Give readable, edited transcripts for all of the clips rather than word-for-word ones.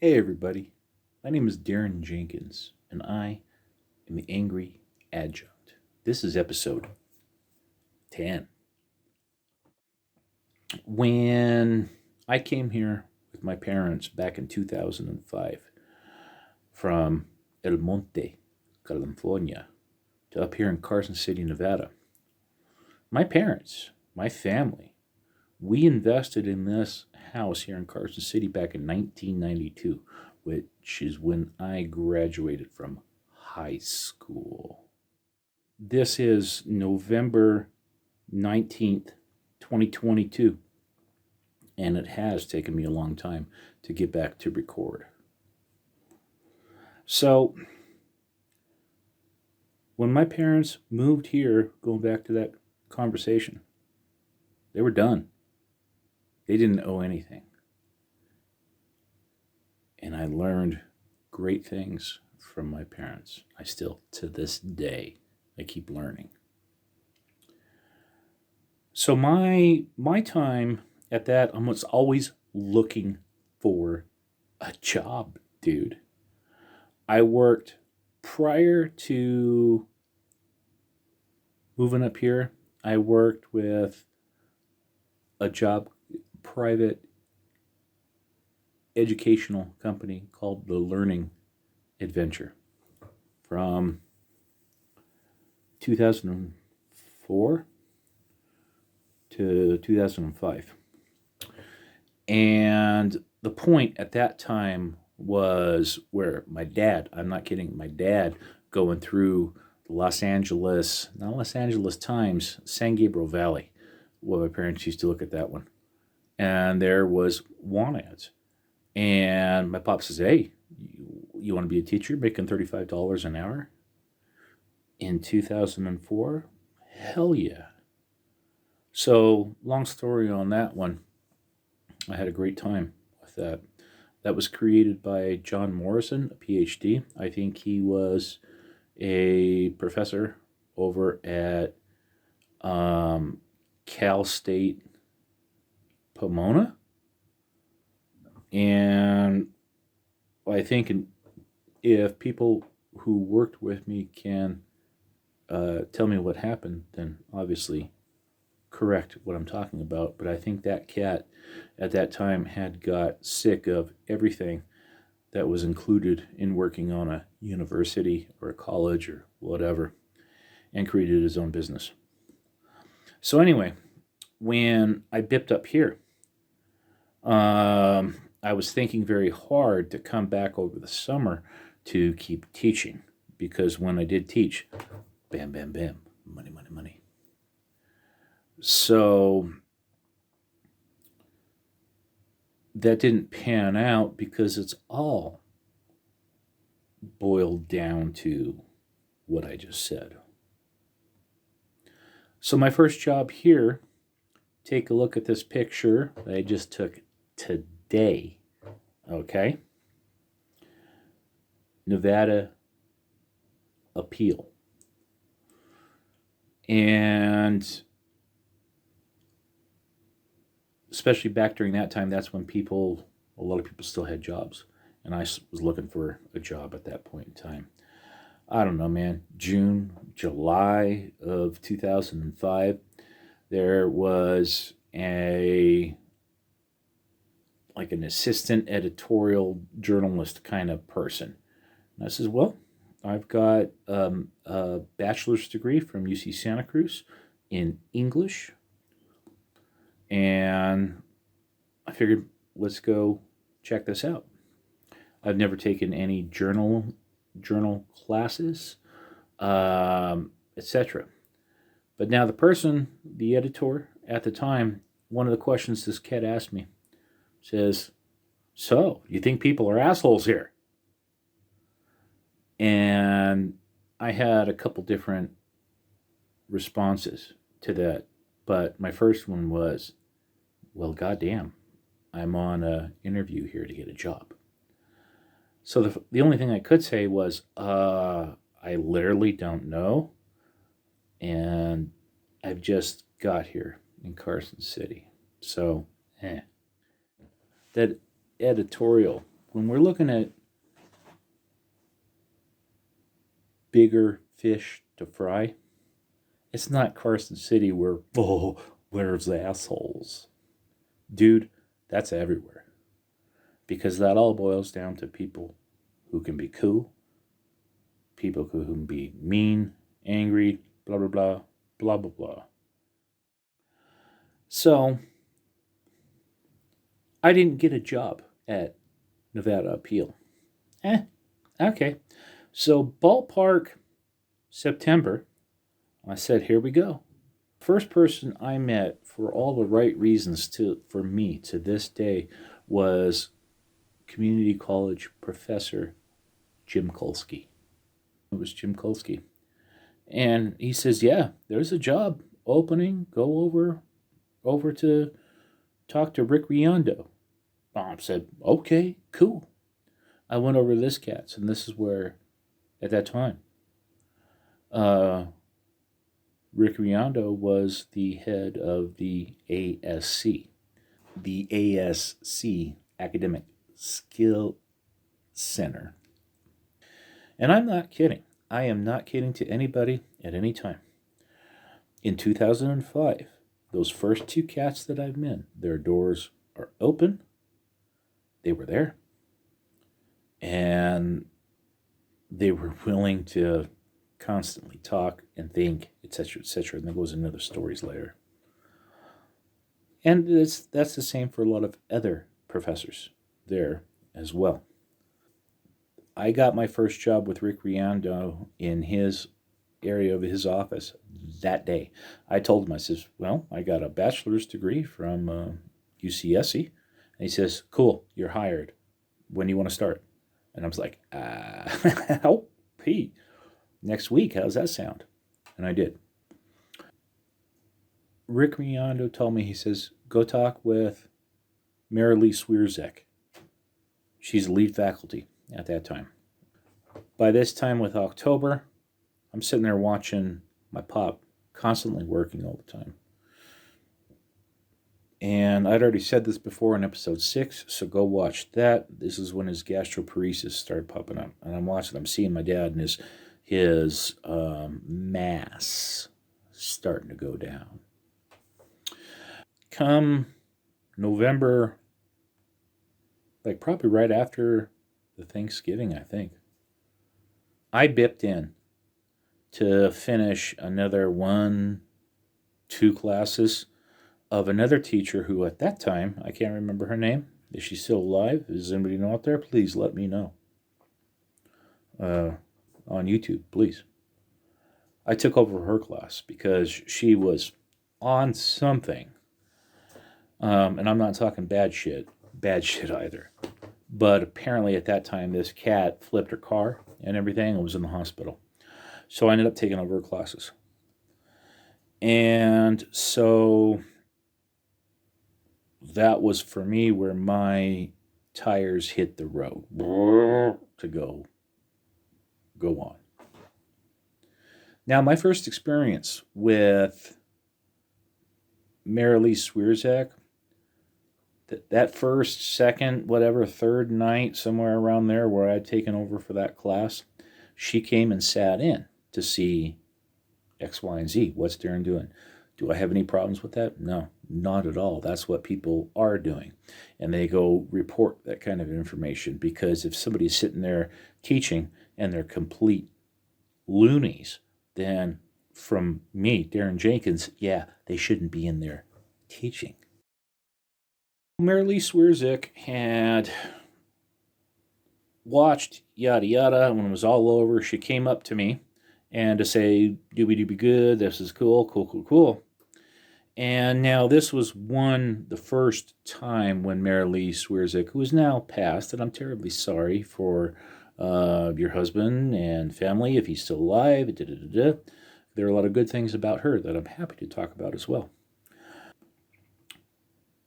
Hey everybody, my name is Darren Jenkins, and I am the Angry Adjunct. This is episode 10. When I came here with my parents back in 2005 from El Monte, California, to up here in Carson City, Nevada, my parents, my family, we invested in this house here in Carson City back in 1992, which is when I graduated from high school. This is November 19th, 2022, and it has taken me a long time to get back to record. So, when my parents moved here, going back to that conversation, they were done. They didn't owe anything. And I learned great things from my parents. I still, to this day, I keep learning. So my time at that, I was always looking for a job, dude. I worked prior to moving up here. I worked with a job, private educational company called The Learning Adventure from 2004 to 2005. And the point at that time was where my dad, I'm not kidding, my dad going through the Los Angeles Times, San Gabriel Valley. Well, my parents used to look at that one. And there was want ads. And my pop says, hey, you want to be a teacher making $35 an hour? In 2004? Hell yeah. So, long story on that one. I had a great time with that. That was created by John Morrison, a PhD. I think he was a professor over at Cal State Pomona. And I think if people who worked with me can tell me what happened, then obviously correct what I'm talking about. But I think that cat at that time had got sick of everything that was included in working on a university or a college or whatever, and created his own business. So anyway, when I bipped up here, I was thinking very hard to come back over the summer to keep teaching, because when I did teach, bam, bam, bam, money, money, money. So that didn't pan out because it's all boiled down to what I just said. So my first job here, take a look at this picture that I just took today. Okay? Nevada appeal. And especially back during that time, that's when a lot of people still had jobs. And I was looking for a job at that point in time. I don't know, man, June, July of 2005, there was an assistant editorial journalist kind of person. And I says, well, I've got a bachelor's degree from UC Santa Cruz in English. And I figured, let's go check this out. I've never taken any journal classes, etc. But now the editor at the time, one of the questions this cat asked me says, so, you think people are assholes here? And I had a couple different responses to that. But my first one was, well, goddamn, I'm on an interview here to get a job. So the only thing I could say was, I literally don't know. And I've just got here in Carson City. So, That editorial when we're looking at bigger fish to fry, it's not Carson City where, oh, where's the assholes? Dude, that's everywhere. Because that all boils down to people who can be cool, people who can be mean, angry, blah, blah, blah, blah, blah, blah. So, I didn't get a job at Nevada Appeal. Okay. So, ballpark September, I said, here we go. First person I met for all the right reasons for me to this day was community college professor Jim Kulski. It was Jim Kulski. And he says, yeah, there's a job opening. Go over to talk to Rick Riondo. I said, okay, cool. I went over to this cat's, and this is where, at that time, Rick Riondo was the head of the ASC. The ASC, Academic Skill Center. And I'm not kidding. I am not kidding to anybody at any time. In 2005, those first two cats that I've met, their doors are open. They were there. And they were willing to constantly talk and think, etc., etc. And that goes into other stories later. And that's the same for a lot of other professors there as well. I got my first job with Rick Riondo in his area of his office that day. I told him, I says, well, I got a bachelor's degree from UCSC. And he says, cool, you're hired. When do you want to start? And I was like, oh, Pete, next week, how's that sound? And I did. Rick Riondo told me, he says, go talk with Marilee Swierzek. She's lead faculty at that time. By this time, with October, I'm sitting there watching my pop constantly working all the time. And I'd already said this before in episode 6, so go watch that. This is when his gastroparesis started popping up. And I'm watching, I'm seeing my dad and his mass starting to go down. Come November, like probably right after the Thanksgiving, I think, I bipped in to finish another 1-2 classes of another teacher who at that time, I can't remember her name. Is she still alive? Does anybody know out there? Please let me know. On YouTube, please. I took over her class because she was on something. And I'm not talking bad shit either. But apparently at that time, this cat flipped her car and everything and was in the hospital. So I ended up taking over her classes. And so that was for me where my tires hit the road to go on. Now, my first experience with Marilee Swierzek, that first, second, whatever, third night, somewhere around there where I'd taken over for that class, she came and sat in to see X, Y, and Z. What's Darren doing? Do I have any problems with that? No, not at all. That's what people are doing. And they go report that kind of information, because if somebody's sitting there teaching and they're complete loonies, then from me, Darren Jenkins, yeah, they shouldn't be in there teaching. Marilee Swierzek had watched yada yada. When it was all over, she came up to me and to say, doobie good, this is cool. And now this was the first time when Marilee Swierzek, who is now passed, and I'm terribly sorry for your husband and family, if he's still alive, there are a lot of good things about her that I'm happy to talk about as well.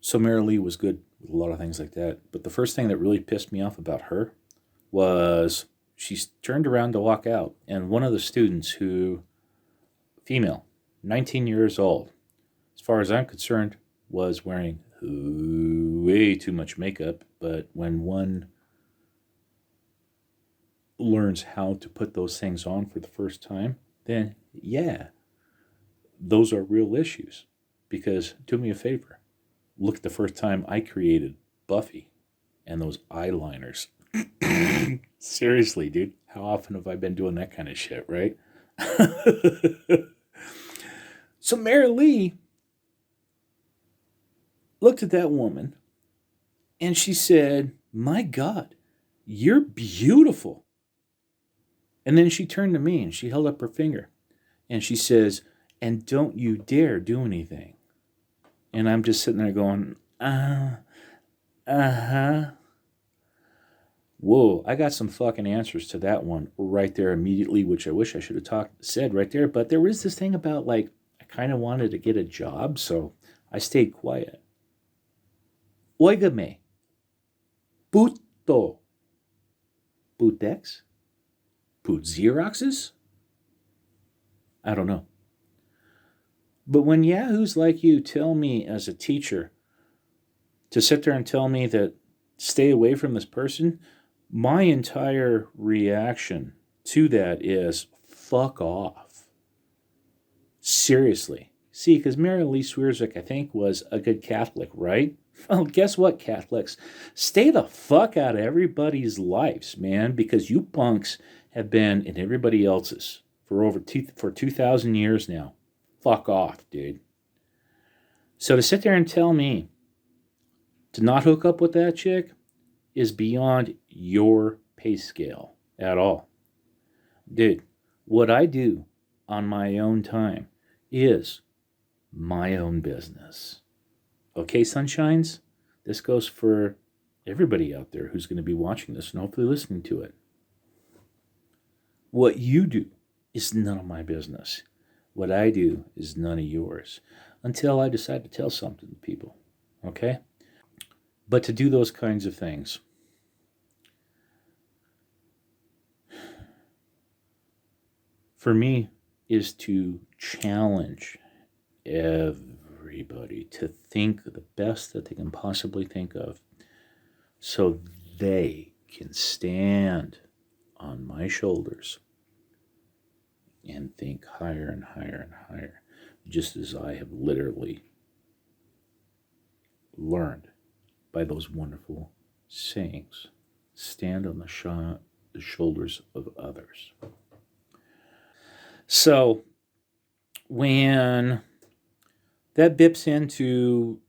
So Marilee was good with a lot of things like that. But the first thing that really pissed me off about her was she turned around to walk out, and one of the students female, 19 years old, as far as I'm concerned, was wearing way too much makeup. But when one learns how to put those things on for the first time, then yeah, those are real issues. Because do me a favor, look at the first time I created Buffy and those eyeliners. Seriously, dude, how often have I been doing that kind of shit, right? So Mary Lee looked at that woman and she said, "My God, you're beautiful." And then she turned to me and she held up her finger and she says, "And don't you dare do anything." And I'm just sitting there going, uh-huh. Whoa, I got some fucking answers to that one right there immediately, which I wish I should have said right there. But there was this thing about, like, I kind of wanted to get a job, so I stayed quiet. Óigame, puto. Putex? Put Xeroxes? I don't know. But when yahoos like you tell me as a teacher to sit there and tell me that stay away from this person, my entire reaction to that is fuck off. Seriously. See, because Mary Lee Swierczak, I think, was a good Catholic, right? Well, guess what, Catholics? Stay the fuck out of everybody's lives, man, because you punks have been in everybody else's for 2,000 years now. Fuck off, dude. So to sit there and tell me to not hook up with that chick is beyond your pay scale at all. Dude, what I do on my own time is my own business. Okay, sunshines? This goes for everybody out there who's going to be watching this and hopefully listening to it. What you do is none of my business. What I do is none of yours. Until I decide to tell something to people. Okay? But to do those kinds of things, for me, is to challenge everybody to think the best that they can possibly think of so they can stand on my shoulders and think higher and higher and higher, just as I have literally learned by those wonderful sayings. Stand on the shoulders of others. So when that bips into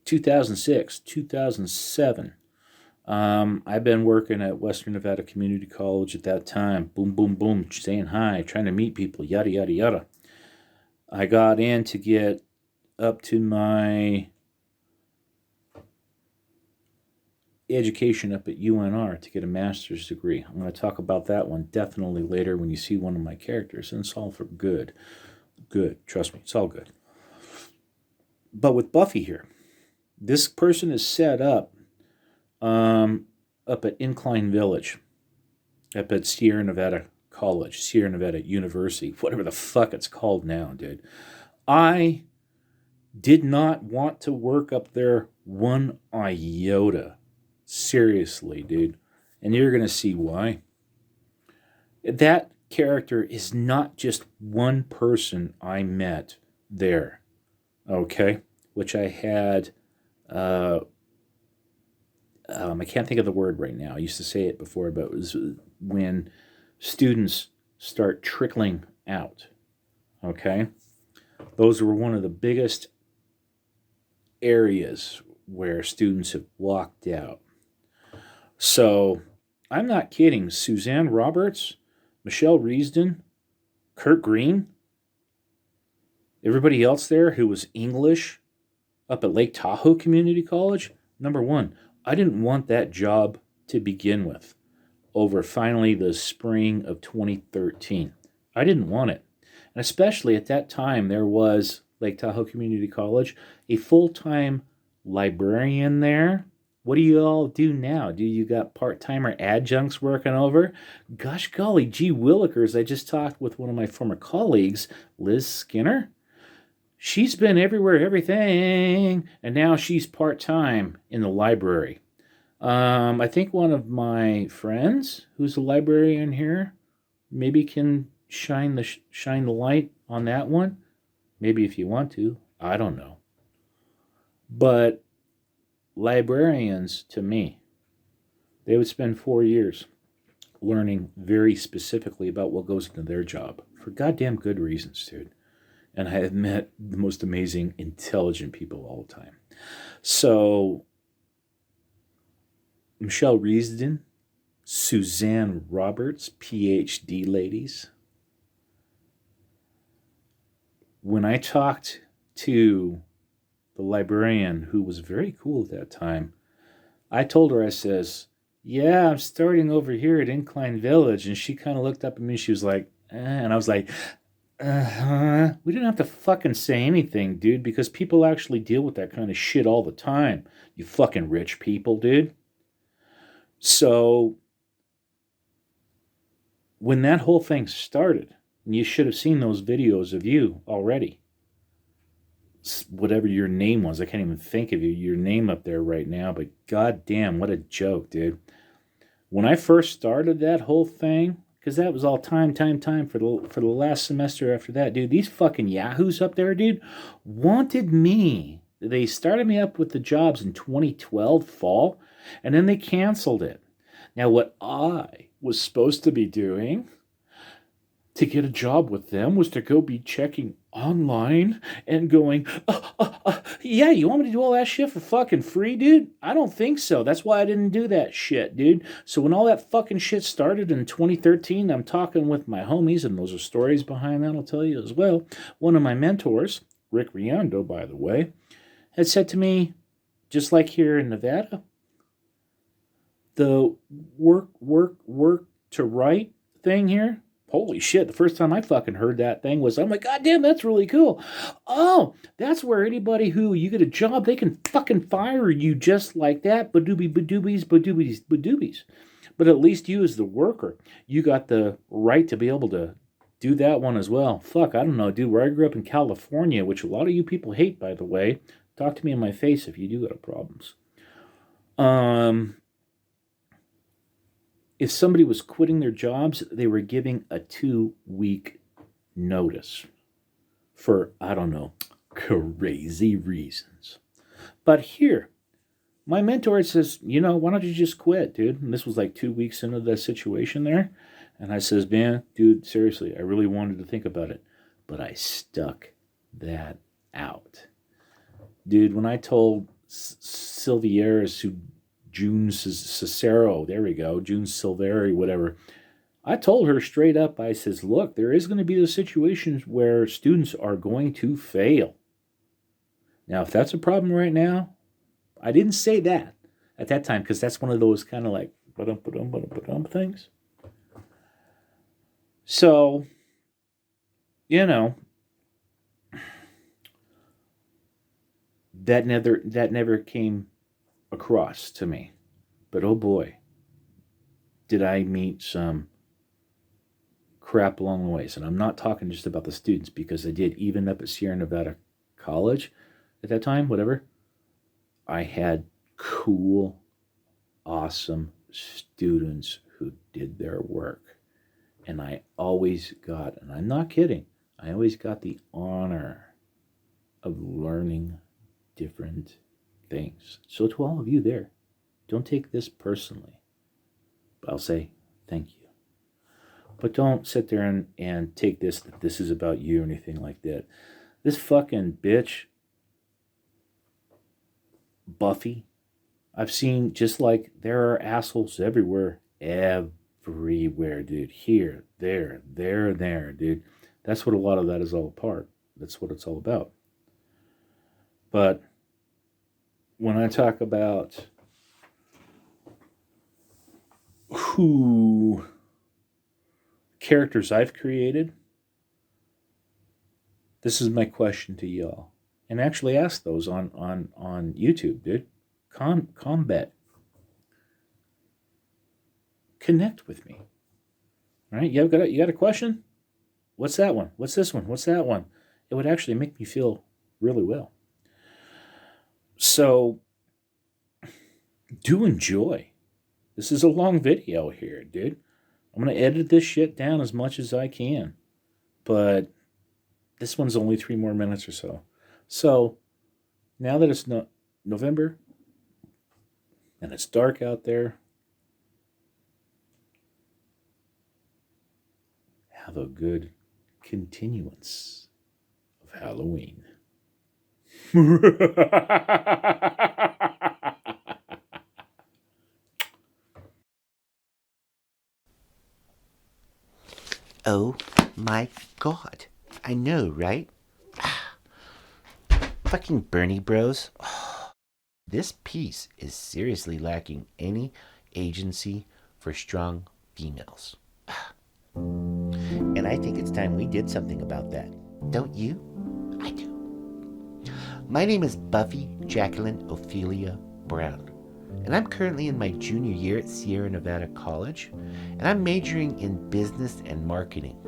2006, 2007, I've been working at Western Nevada Community College at that time. Boom, boom, boom, saying hi, trying to meet people, yada, yada, yada. I got in to get up to my education up at UNR to get a master's degree. I'm going to talk about that one definitely later when you see one of my characters, and it's all for good. Good, trust me, it's all good. But with Buffy here, this person is set up at Incline Village, up at Sierra Nevada College, Sierra Nevada University, whatever the fuck it's called now, dude. I did not want to work up there one iota. Seriously, dude. And you're going to see why. That character is not just one person I met there, okay? Which I had, I can't think of the word right now. I used to say it before, but it was when students start trickling out, okay? Those were one of the biggest areas where students have walked out. So, I'm not kidding. Suzanne Roberts, Michelle Reesden, Kurt Green, everybody else there who was English up at Lake Tahoe Community College, number one, I didn't want that job to begin with over finally the spring of 2013. I didn't want it. And especially at that time, there was, Lake Tahoe Community College, a full-time librarian there. What do you all do now? Do you got part-timer adjuncts working over? Gosh golly, gee willikers, I just talked with one of my former colleagues, Liz Skinner. She's been everywhere, everything, and now she's part-time in the library. I think one of my friends, who's a librarian here, maybe can shine the light on that one. Maybe if you want to, I don't know. But librarians, to me, they would spend 4 years learning very specifically about what goes into their job for goddamn good reasons, dude. And I have met the most amazing, intelligent people all the time. So, Michelle Reisden, Suzanne Roberts, PhD ladies. When I talked to the librarian, who was very cool at that time, I told her, I says, yeah, I'm starting over here at Incline Village. And she kind of looked up at me. She was like, and I was like, we didn't have to fucking say anything, dude, because people actually deal with that kind of shit all the time. You fucking rich people, dude. So when that whole thing started, and you should have seen those videos of you already, whatever your name was, I can't even think of your name up there right now, but goddamn, what a joke, dude. When I first started that whole thing, because that was all time for the last semester after that, dude, these fucking yahoos up there, dude, wanted me. They started me up with the jobs in 2012 fall, and then they canceled it. Now, what I was supposed to be doing to get a job with them was to go be checking online and going, yeah, you want me to do all that shit for fucking free, dude? I don't think so. That's why I didn't do that shit, dude. So when all that fucking shit started in 2013, I'm talking with my homies, and those are stories behind that I'll tell you as well. One of my mentors, Rick Riondo, by the way, had said to me, just like here in Nevada, the work to write thing here, holy shit, the first time I fucking heard that thing was, I'm like, God damn, that's really cool. Oh, that's where anybody who you get a job, they can fucking fire you just like that. Badoobies. But at least you as the worker, you got the right to be able to do that one as well. Fuck, I don't know, dude, where I grew up in California, which a lot of you people hate, by the way. Talk to me in my face if you do got problems. If somebody was quitting their jobs, they were giving a 2-week notice for, I don't know, crazy reasons. But here, my mentor says, why don't you just quit, dude? And this was like 2 weeks into the situation there. And I says, man, dude, seriously, I really wanted to think about it. But I stuck that out. Dude, when I told Silvieres, who June Cicero, there we go, June Silveri, whatever. I told her straight up, I says, look, there is going to be those situations where students are going to fail. Now, if that's a problem right now, I didn't say that at that time because that's one of those kind of like things. So, that never came across to me. But oh boy, did I meet some crap along the ways. And I'm not talking just about the students, because I did, even up at Sierra Nevada College at that time, whatever, I had cool, awesome students who did their work. And I always got, and I'm not kidding, I always got the honor of learning different things. So to all of you there, don't take this personally. But I'll say thank you. But don't sit there and take that this is about you or anything like that. This fucking bitch, Buffy, I've seen, just like there are assholes everywhere, dude. Here, there, dude. That's what a lot of that is all apart. That's what it's all about. But when I talk about who characters I've created, this is my question to y'all. And actually ask those on YouTube, dude. Combat. Connect with me. All right? You got a question? What's that one? What's this one? What's that one? It would actually make me feel really well. So do enjoy. This is a long video here, dude. I'm going to edit this shit down as much as I can. But this one's only 3 more minutes or so. So now that it's November and it's dark out there, have a good continuance of Halloween. Oh my god. I know, right? Fucking Bernie bros. This piece is seriously lacking any agency for strong females. And I think it's time we did something about that. Don't you? I do. My name is Buffy Jacqueline Ophelia Brown, and I'm currently in my junior year at Sierra Nevada College, and I'm majoring in business and marketing.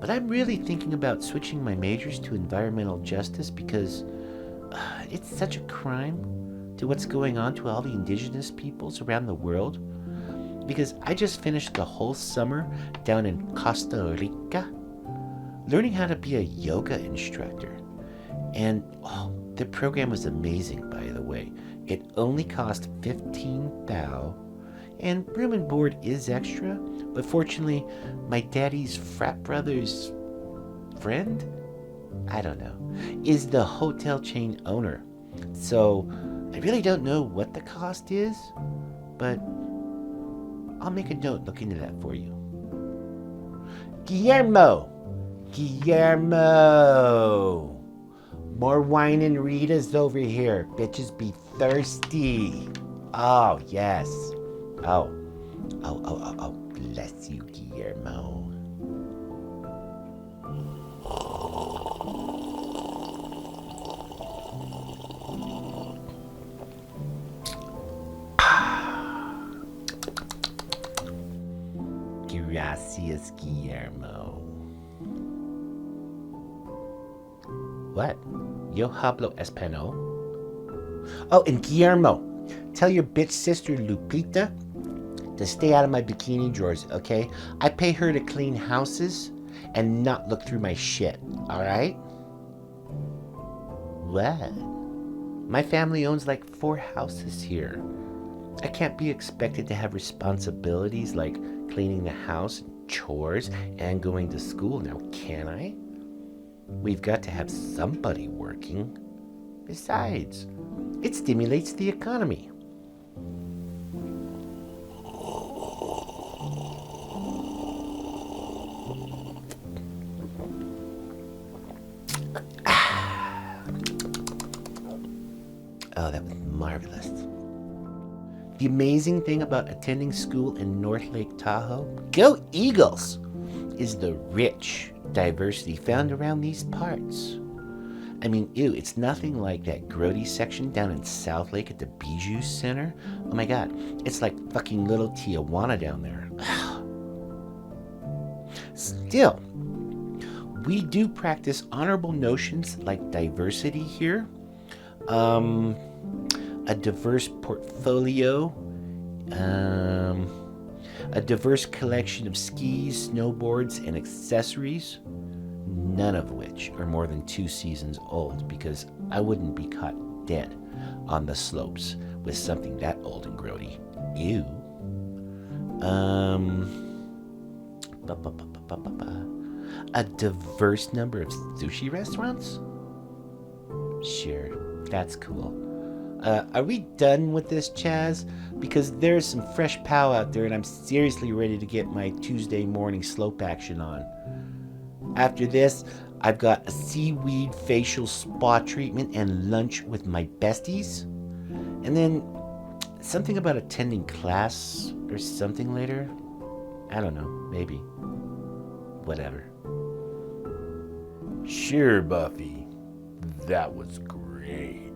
But I'm really thinking about switching my majors to environmental justice because it's such a crime to what's going on to all the indigenous peoples around the world. Because I just finished the whole summer down in Costa Rica learning how to be a yoga instructor. And the program was amazing, by the way. It only cost 15 thou, and room and board is extra, but fortunately, my daddy's frat brother's friend, I don't know, is the hotel chain owner. So I really don't know what the cost is, but I'll make a note, look into that for you. Guillermo! More wine and Rita's over here. Bitches be thirsty. Oh, yes. Oh. Bless you, Guillermo. Gracias, Guillermo. What? Yo hablo español? Oh, and Guillermo, tell your bitch sister Lupita to stay out of my bikini drawers, okay? I pay her to clean houses and not look through my shit, alright? What? My family owns like 4 houses here. I can't be expected to have responsibilities like cleaning the house, chores, and going to school now, can I? We've got to have somebody working. Besides, it stimulates the economy. Oh, that was marvelous. The amazing thing about attending school in North Lake Tahoe, go Eagles, is the rich diversity found around these parts. I mean, ew, it's nothing like that grody section down in South Lake at the Bijou Center. Oh my god, it's like fucking little Tijuana down there. Still, we do practice honorable notions like diversity here. A diverse portfolio, a diverse collection of skis, snowboards, and accessories, none of which are more than 2 seasons old because I wouldn't be caught dead on the slopes with something that old and grody. Ew. A diverse number of sushi restaurants? Sure, that's cool. Are we done with this, Chaz? Because there's some fresh pow out there and I'm seriously ready to get my Tuesday morning slope action on. After this, I've got a seaweed facial spa treatment and lunch with my besties. And then something about attending class or something later. I don't know, maybe. Whatever. Sure, Buffy. That was great.